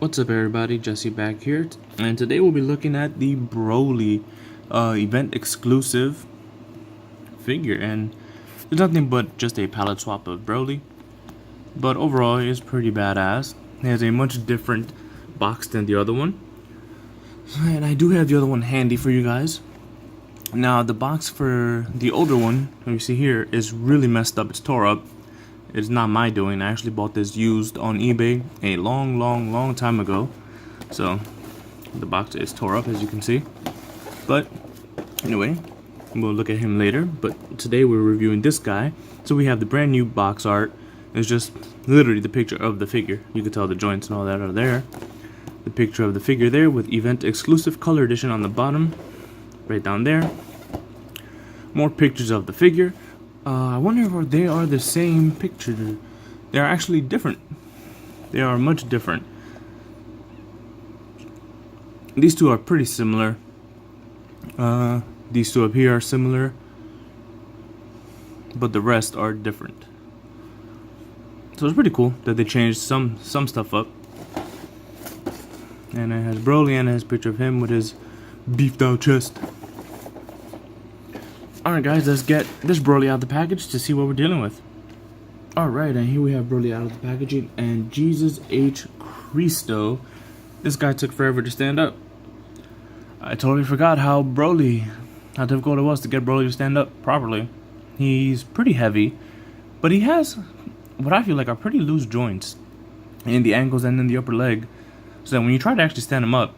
What's up everybody, Jesse back here, and today we'll be looking at the Broly event exclusive figure, and it's nothing but just a palette swap of Broly, but overall it's pretty badass. It has a much different box than the other one, and I do have the other one handy for you guys. Now the box for the older one, let me see here, is really messed up, it's tore up. It's not my doing. I actually bought this used on eBay a long time ago. So the box is tore up, as you can see. But anyway, we'll look at him later. But today we're reviewing this guy. So we have the brand new box art. It's just literally the picture of the figure. You can tell the joints and all that are there. The picture of the figure there with event exclusive color edition on the bottom. Right down there. More pictures of the figure. I wonder if they are the same picture. They are actually different. They are much different. These two are pretty similar. These two up here are similar, but the rest are different. So it's pretty cool that they changed some stuff up. And it has Broly and it has a picture of him with his beefed out chest. Alright guys, let's get this Broly out of the package to see what we're dealing with. Alright, and here we have Broly out of the packaging, and Jesus H. Cristo. This guy took forever to stand up. I totally forgot how difficult it was to get Broly to stand up properly. He's pretty heavy, but he has what I feel like are pretty loose joints in the ankles and in the upper leg. So that when you try to actually stand him up,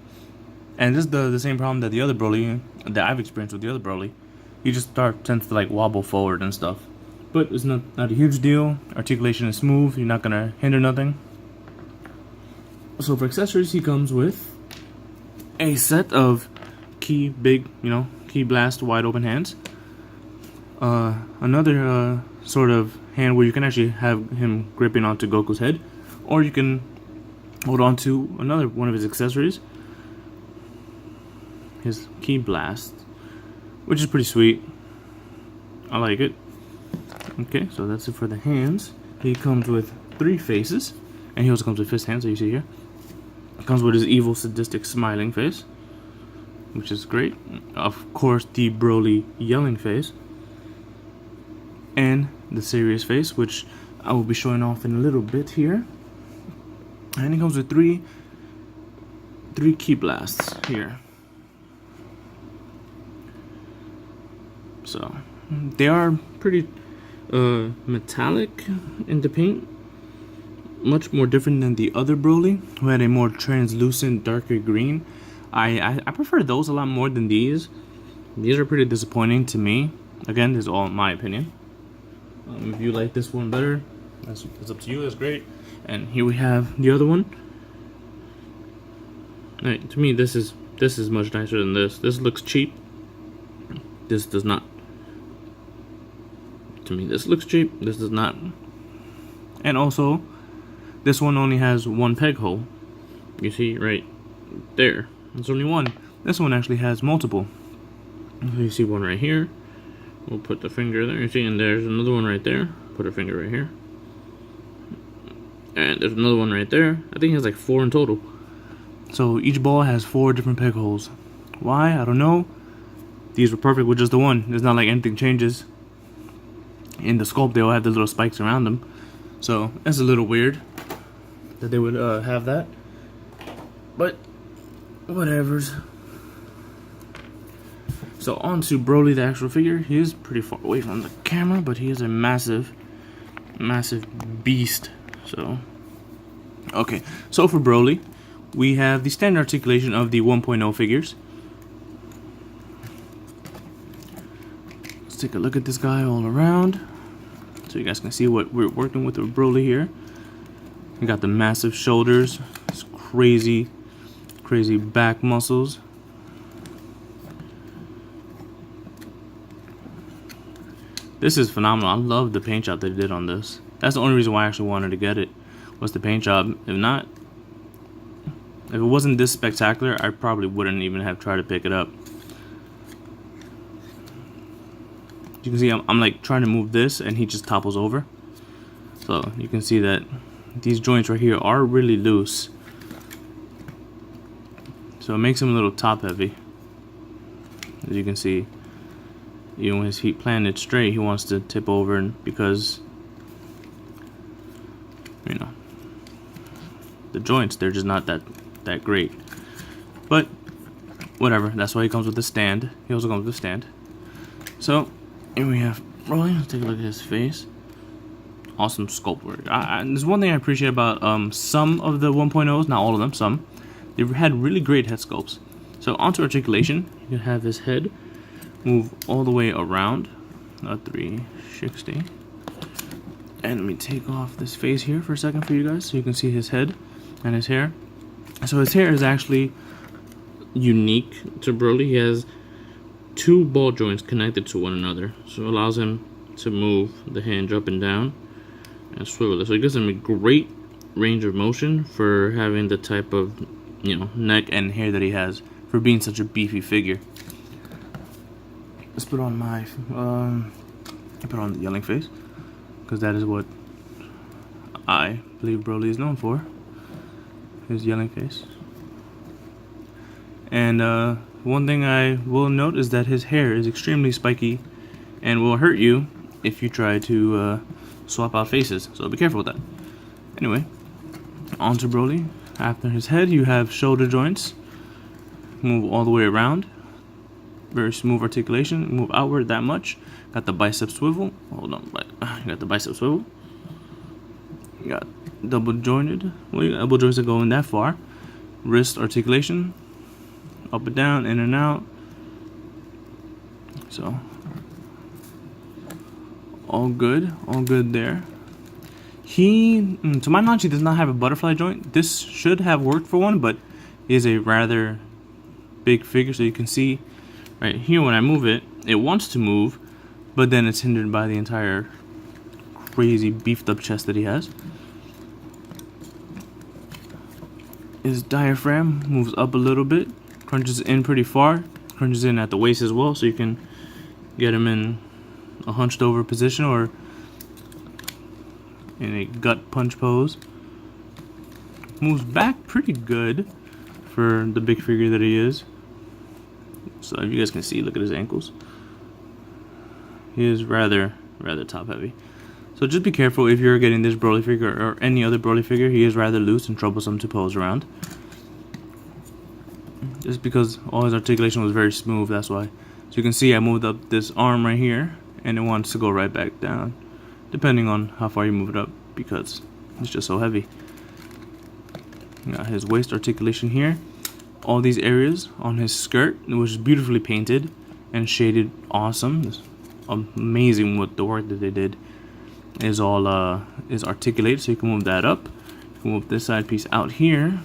and this is the same problem that the other Broly, that I've experienced with the other Broly, you just tends to like wobble forward and stuff. But it's not a huge deal. Articulation is smooth. You're not gonna hinder nothing. So for accessories, he comes with a set of key blast wide open hands. Another sort of hand where you can actually have him gripping onto Goku's head, or you can hold on to another one of his accessories, his key blast, which is pretty sweet. I like it. Okay, so that's it for the hands. He comes with 3 faces, and he also comes with fist hands, so you see here. He comes with his evil, sadistic, smiling face, which is great. Of course, the Broly yelling face, and the serious face, which I will be showing off in a little bit here. And he comes with three key blasts here. So they are pretty metallic in the paint, much more different than the other Broly, who had a more translucent, darker green. I prefer those a lot more than these. These are pretty disappointing to me. Again, this is all my opinion. If you like this one better, that's up to you. That's great. And here we have the other one. Right, to me, this is much nicer than this. This looks cheap. This does not. To me, this looks cheap. This does not. And also, this one only has 1 peg hole. You see right there. There's only one. This one actually has multiple. You see one right here. We'll put the finger there. You see, and there's another one right there. Put a finger right here. And there's another one right there. I think it has like 4 in total. So each ball has 4 different peg holes. Why? I don't know. These were perfect with just the one. It's not like anything changes. In the sculpt, they all have the little spikes around them. So that's a little weird that they would have that. But whatevers. So on to Broly, the actual figure. He is pretty far away from the camera, but he is a massive beast. So, okay. So for Broly, we have the standard articulation of the 1.0 figures. Let's take a look at this guy all around, so you guys can see what we're working with Broly here. We got the massive shoulders, this crazy back muscles. This is phenomenal. I love the paint job they did on this. That's the only reason why I actually wanted to get it, was the paint job. If it wasn't this spectacular, I probably wouldn't even have tried to pick it up. You can see I'm like trying to move this and he just topples over. So you can see that these joints right here are really loose. So it makes him a little top heavy. As you can see, even when his feet planted straight, he wants to tip over, and because, you know, the joints, they're just not that great. But whatever, that's why he comes with the stand. He also comes with a stand. So here we have Broly. Let's take a look at his face. Awesome sculpt work. There's one thing I appreciate about some of the 1.0s, not all of them, some. They had really great head sculpts. So onto articulation, you can have his head move all the way around, 360. And let me take off this face here for a second for you guys, so you can see his head and his hair. So his hair is actually unique to Broly. He has 2 ball joints connected to one another, so it allows him to move the hinge up and down and swivel it. So it gives him a great range of motion for having the type of, you know, neck and hair that he has, for being such a beefy figure. Let's put on my put on the yelling face, because that is what I believe Broly is known for, his yelling face. And one thing I will note is that his hair is extremely spiky and will hurt you if you try to swap out faces, so be careful with that. Anyway, on to Broly. After his head, you have shoulder joints. Move all the way around. Very smooth articulation. Move outward that much. Got the bicep swivel. Hold on, you got the bicep swivel. You got double jointed. Well, you got elbow joints that go in that far. Wrist articulation. Up and down, in and out. So all good there. He, to my knowledge, he does not have a butterfly joint. This should have worked for one, but he is a rather big figure, so you can see right here when I move it, it wants to move, but then it's hindered by the entire crazy beefed up chest that he has. His diaphragm moves up a little bit, crunches in pretty far, crunches in at the waist as well, so you can get him in a hunched over position or in a gut punch pose. Moves back pretty good for the big figure that he is. So if you guys can see, look at his ankles. He is rather top heavy. So just be careful if you're getting this Broly figure or any other Broly figure. He is rather loose and troublesome to pose around. Just because all his articulation was very smooth, that's why. So you can see I moved up this arm right here, and it wants to go right back down, depending on how far you move it up, because it's just so heavy. Got his waist articulation here. All these areas on his skirt, which is beautifully painted and shaded awesome. It's amazing what the work that they did is all is articulated, so you can move that up. You can move this side piece out here,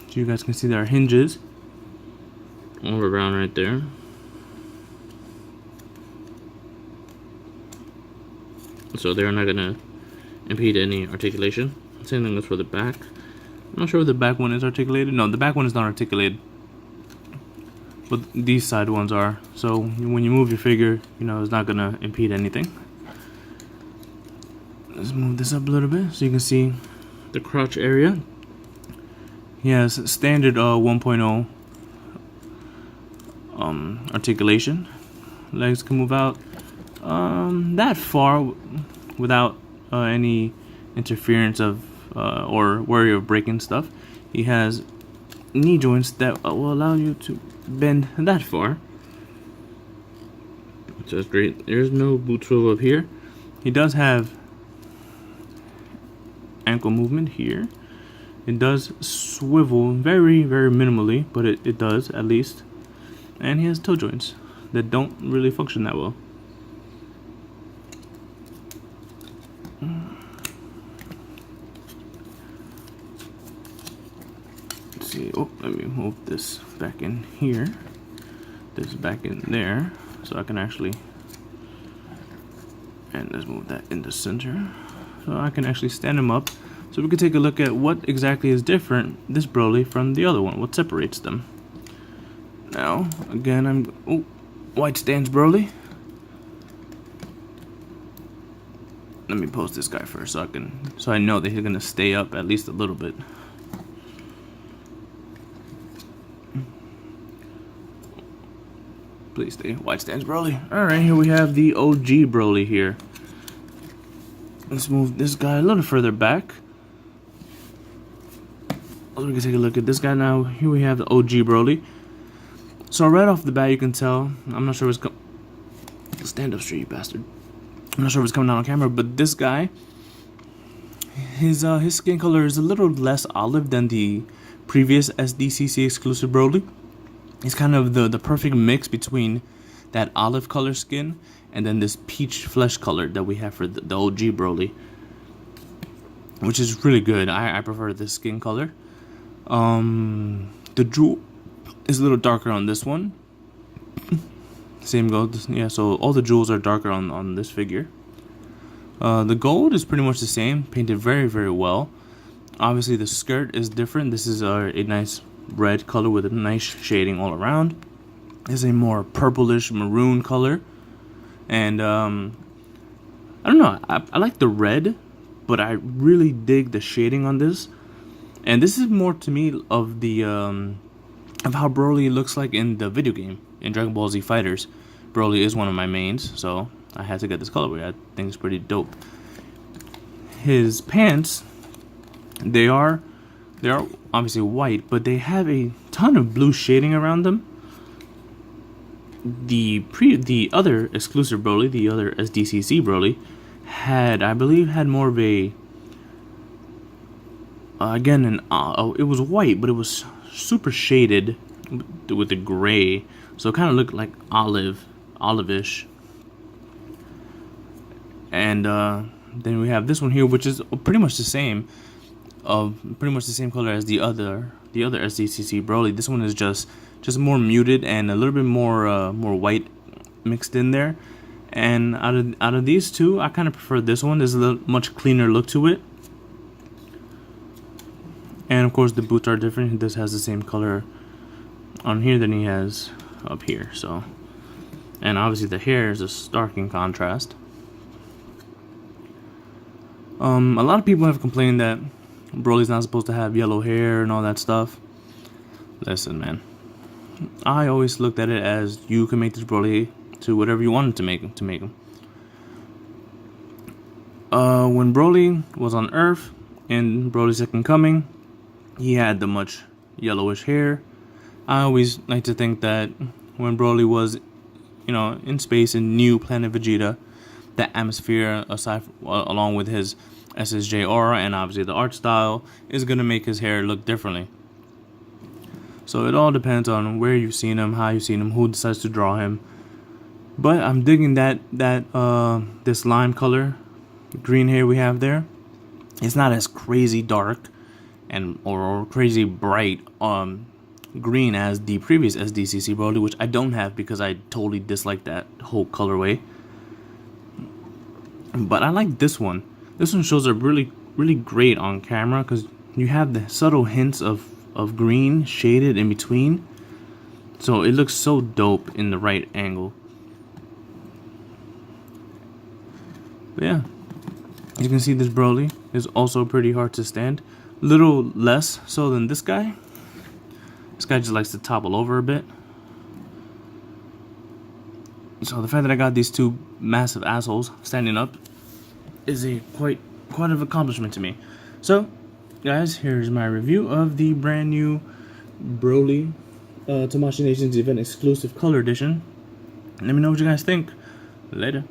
so you guys can see there are hinges all around right there. So they're not gonna impede any articulation. Same thing goes for the back. I'm not sure if the back one is articulated. No, the back one is not articulated, but these side ones are. So when you move your figure, you know, it's not gonna impede anything. Let's move this up a little bit so you can see the crotch area. He has standard 1.0 articulation. Legs can move out that far without any interference of or worry of breaking stuff. He has knee joints that will allow you to bend that far, so that's great. There's no boot swivel up here. He does have ankle movement here. It does swivel very minimally, but it does at least. And he has toe joints that don't really function that well. Let's see. Oh, let me move this back in here. This back in there, so I can actually. And let's move that in the center, so I can actually stand him up. So we can take a look at what exactly is different this Broly from the other one. What separates them? Now, again, white stance Broly. Let me post this guy first so I know that he's gonna stay up at least a little bit. Please stay white stance Broly. Alright, here we have the OG Broly here. Let's move this guy a little further back. We can take a look at this guy now. Here we have the OG Broly. So right off the bat, you can tell. I'm not sure what's stand up straight, you bastard. I'm not sure if it's coming out on camera, but this guy, his skin color is a little less olive than the previous SDCC exclusive Broly. It's kind of the perfect mix between that olive color skin and then this peach flesh color that we have for the OG Broly, which is really good. I prefer this skin color. The jewel is a little darker on this one. Same goes, yeah, so all the jewels are darker on this figure. The gold is pretty much the same, painted very, very well. Obviously the skirt is different. This is a nice red color with a nice shading all around. It's a more purplish maroon color. And I don't know, I like the red, but I really dig the shading on this. And this is more to me of the of how Broly looks like in the video game in Dragon Ball Z Fighters. Broly is one of my mains, so I had to get this colorway. I think it's pretty dope. His pants, they are obviously white, but they have a ton of blue shading around them. The other exclusive Broly, the other SDCC Broly, I believe had more of a again it was white, but it was super shaded with the gray, so it kind of looked like olive-ish. And then we have this one here, which is pretty much the same color as the other SDCC Broly. This one is just more muted and a little bit more white mixed in there. And out of these two, I kind of prefer this one. There's a much cleaner look to it. And of course the boots are different. This has the same color on here than he has up here. So, and obviously the hair is a stark in contrast. A lot of people have complained that Broly's not supposed to have yellow hair and all that stuff. Listen, man, I always looked at it as you can make this Broly to whatever you wanted to make him. When Broly was on Earth in Broly's Second Coming, he had the much yellowish hair. I always like to think that when Broly was, in space in New Planet Vegeta, the atmosphere, along with his SSJ aura and obviously the art style, is gonna make his hair look differently. So it all depends on where you've seen him, how you've seen him, who decides to draw him. But I'm digging that this lime color green hair we have there. It's not as crazy dark or crazy bright green as the previous SDCC Broly, which I don't have because I totally dislike that whole colorway. But I like this one. This one shows up really, really great on camera because you have the subtle hints of green shaded in between. So it looks so dope in the right angle. But yeah, as you can see, this Broly is also pretty hard to stand. Little less so than this guy. This guy just likes to topple over a bit. So the fact that I got these two massive assholes standing up is a quite of accomplishment to me. So, guys, here's my review of the brand new Broly Tamashii Nations Event Exclusive Color Edition. Let me know what you guys think. Later.